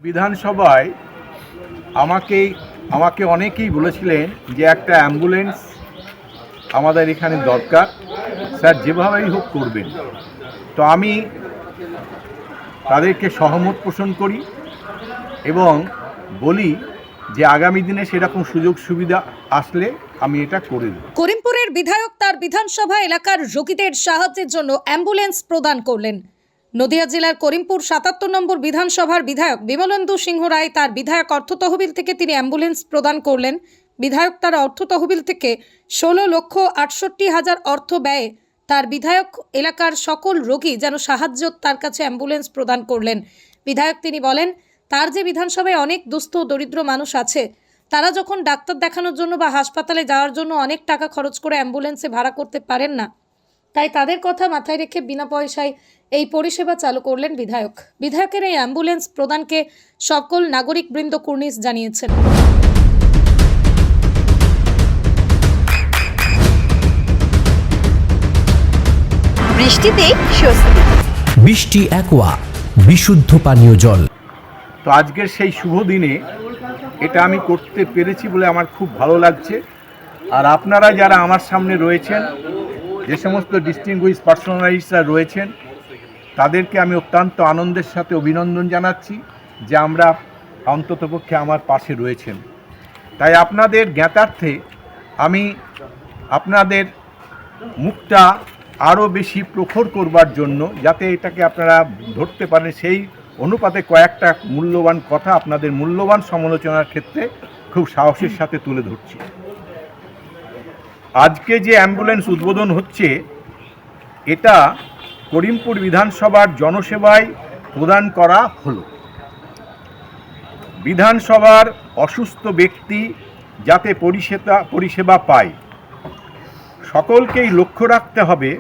বিধানসভায় আমাকে অনেকেই বলেছিলেন যে একটা অ্যাম্বুলেন্স আমাদের এখানে দরকার, স্যার যেভাবেই হোক করবেন। তো আমি তাদেরকে সহমত পোষণ করি এবং বলি যে আগামী দিনে সেরকম সুযোগ সুবিধা আসলে আমি এটা করে দেব। করিমপুরের বিধায়ক তার বিধানসভা এলাকার রোগীদের সাহায্যের জন্য অ্যাম্বুলেন্স প্রদান করলেন। নদিয়া জেলার করিমপুর ৭৭ নম্বর বিধানসভার বিধায়ক বিমলেন্দু সিংহ রায় তার বিধায়ক অর্থ তহবিল থেকে তিনি অ্যাম্বুলেন্স প্রদান করলেন। বিধায়ক তার অর্থ তহবিল থেকে ১৬,৬৮,০০০ অর্থ ব্যয়ে তার বিধায়ক এলাকার সকল রোগী যেন সাহায্য তার কাছে অ্যাম্বুলেন্স প্রদান করলেন। বিধায়ক তিনি বলেন, তার যে বিধানসভায় অনেক দুস্থ দরিদ্র মানুষ আছে, তারা যখন ডাক্তার দেখানোর জন্য বা হাসপাতালে যাওয়ার জন্য অনেক টাকা খরচ করে অ্যাম্বুলেন্সে ভাড়া করতে পারেন না, তাই তাদের কথা মাথায় রেখে বিনা পয়সায় এই পরিষেবা চালু করলেন বিধায়ক। বিধায়কের এই অ্যাম্বুলেন্স প্রদানকে সকল নাগরিকবৃন্দ কুর্নিশ জানিয়েছেন। বৃষ্টিতে স্বস্তি। বৃষ্টি অ্যাকোয়া বিশুদ্ধ পানীয় জল। তো আজকের সেই শুভ দিনে এটা আমি করতে পেরেছি বলে আমার খুব ভালো লাগছে। আর আপনারা যারা আমার সামনে রয়েছেন, যে সমস্ত ডিস্টিংগুইশ পার্সোনালিটিসরা রয়েছেন, তাদেরকে আমি অত্যন্ত আনন্দের সাথে অভিনন্দন জানাচ্ছি যে আমরা অন্ততপক্ষে আমার পাশে রয়েছেন। তাই আপনাদের জ্ঞাতার্থে আমি আপনাদের মুখটা আরও বেশি প্রখর করবার জন্য, যাতে এটাকে আপনারা ধরতে পারেন, সেই অনুপাতে কয়েকটা মূল্যবান কথা আপনাদের মূল্যবান সমালোচনার ক্ষেত্রে খুব সাহসের সাথে তুলে ধরছি। আজকে যে অ্যাম্বুলেন্স উদ্বোধন হচ্ছে, এটা করিমপুর বিধানসভার জনসেবায় প্রদান করা হলো। বিধানসভার অসুস্থ ব্যক্তি যাতে পরিষেবা পায়, সকলকেই লক্ষ্য রাখতে হবে।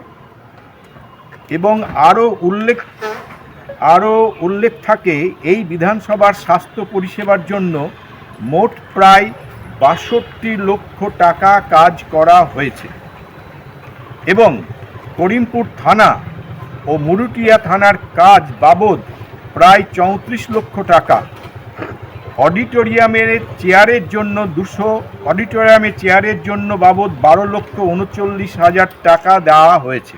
এবং আরও উল্লেখ থাকে, এই বিধানসভার স্বাস্থ্য পরিষেবার জন্য মোট প্রায় ৬২ লক্ষ টাকা কাজ করা হয়েছে এবং করিমপুর থানা ও মুরুটিয়া থানার কাজ বাবদ প্রায় ৩৪ লক্ষ টাকা। অডিটোরিয়ামের চেয়ারের জন্য বাবদ ১২,৩৯,০০০ টাকা দেওয়া হয়েছে।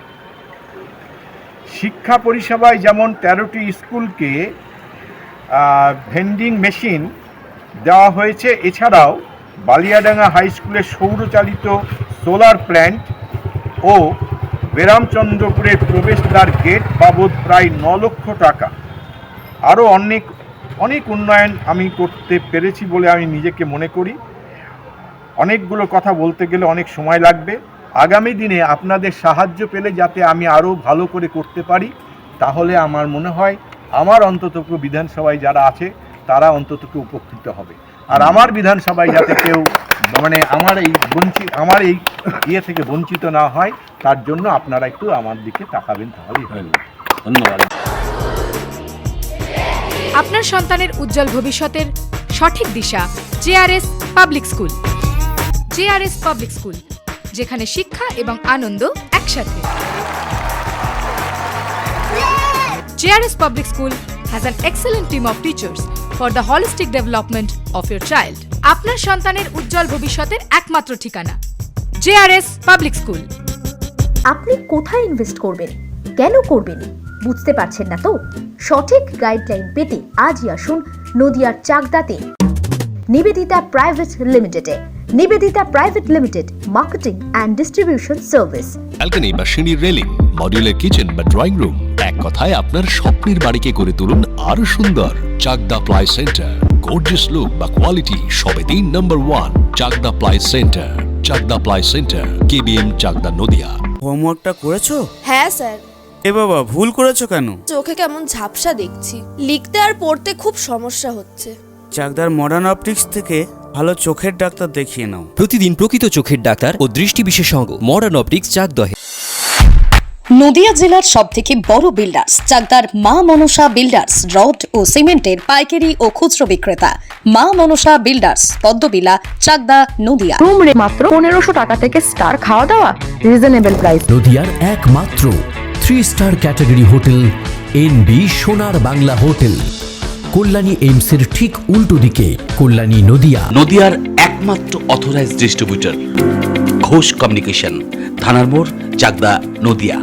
শিক্ষা পরিষেবায় যেমন ১৩টি স্কুলকে ভেন্ডিং মেশিন দেওয়া হয়েছে, এছাড়াও বালিয়াডাঙ্গা হাই স্কুলের সৌরচালিত সোলার প্ল্যান্ট ও বেরামচন্দ্রপুরের প্রবেশদ্বার গেট বাবদ প্রায় ৯ লক্ষ টাকা। আরও অনেক উন্নয়ন আমি করতে পেরেছি বলে আমি নিজেকে মনে করি। অনেকগুলো কথা বলতে গেলে অনেক সময় লাগবে। আগামী দিনে আপনাদের সাহায্য পেলে যাতে আমি আরও ভালো করে করতে পারি, তাহলে আমার মনে হয় আমার অন্ততপক্ষে বিধানসভায় যারা আছে তারা অন্ততপক্ষে উপকৃত হবে। আর আমার বিধানসভায় যাতে কেউ আমার এই ইয়ে থেকে বঞ্চিত না হয়, তার জন্য আপনারা একটু আমার দিকে তাকাবেন, তাহলেই হয়ে যাবে। ধন্যবাদ। আপনার সন্তানের উজ্জ্বল ভবিষ্যতের সঠিক দিশা JRS public school. JRS public school, যেখানে শিক্ষা এবং আনন্দ একসাথে। JRS public school has an excellent team of teachers for the holistic development of your child. আপনার সন্তানের উজ্জ্বল ভবিষ্যতের একমাত্র ঠিকানা জেআরএস পাবলিক স্কুল। আপনি কোথায় ইনভেস্ট করবেন, কেন করবেন বুঝতে পারছেন না তো? সঠিক গাইডলাইন পেতে আজই আসুন নদিয়ার চাকদাতে নিবেদিতা প্রাইভেট লিমিটেডে। Nivedita private limited, marketing and distribution service. Balcony বা সিঁড়ির রেলিং, মডিউলার কিচেন বা ড্রয়িং রুম, এক কথায় আপনার স্বপ্নের বাড়িকে করে তুলুন আরো সুন্দর। Chakda ply centre, gorgeous look বা কোয়ালিটি সবে ৩ number 1 Chakda ply centre. Chakda ply centre, KBM, Chakda, Nadia. হোমওয়ার্কটা করেছো? হ্যাঁ স্যার। এ বাবা, ভুল করেছো কেন? চোখে কেমন ঝাপসা দেখছি, লিখতে আর পড়তে খুব সমস্যা হচ্ছে। চাকদার মডার্ন অপটিক্স থেকে ভালো চোখের ডাক্তার দেখিয়ে নাও। প্রতিদিন প্রকৃত চোখের ডাক্তার ও দৃষ্টি বিশেষজ্ঞ মডার্ন অপটিক্স চাকদহে। নদিয়া জেলার সবথেকে বড় বিল্ডার্স চাকদার মা মনসা বিল্ডার্স, রড ও সিমেন্টের পাইকারি ও খুচরো বিক্রেতা। মা মনসা বিল্ডার্স, পদ্মবিলা, চাকদা, নদিয়া। রুম রে মাত্র ১৫০০ টাকা থেকে স্টার, খাওয়া দাওয়া রিজনেবল প্রাইস। নদিয়ার একমাত্র 3 স্টার ক্যাটাগরি হোটেল এনবি সোনার বাংলা হোটেল। কল্যাণী এইমসের ঠিক উল্টো দিকে, কল্যাণী নদিয়া। নদিয়ার একমাত্র অথরাইজড ডিস্ট্রিবিউটর ঘোষ কমিউনিকেশন, থানার মোড়, চাকদা, নদিয়া।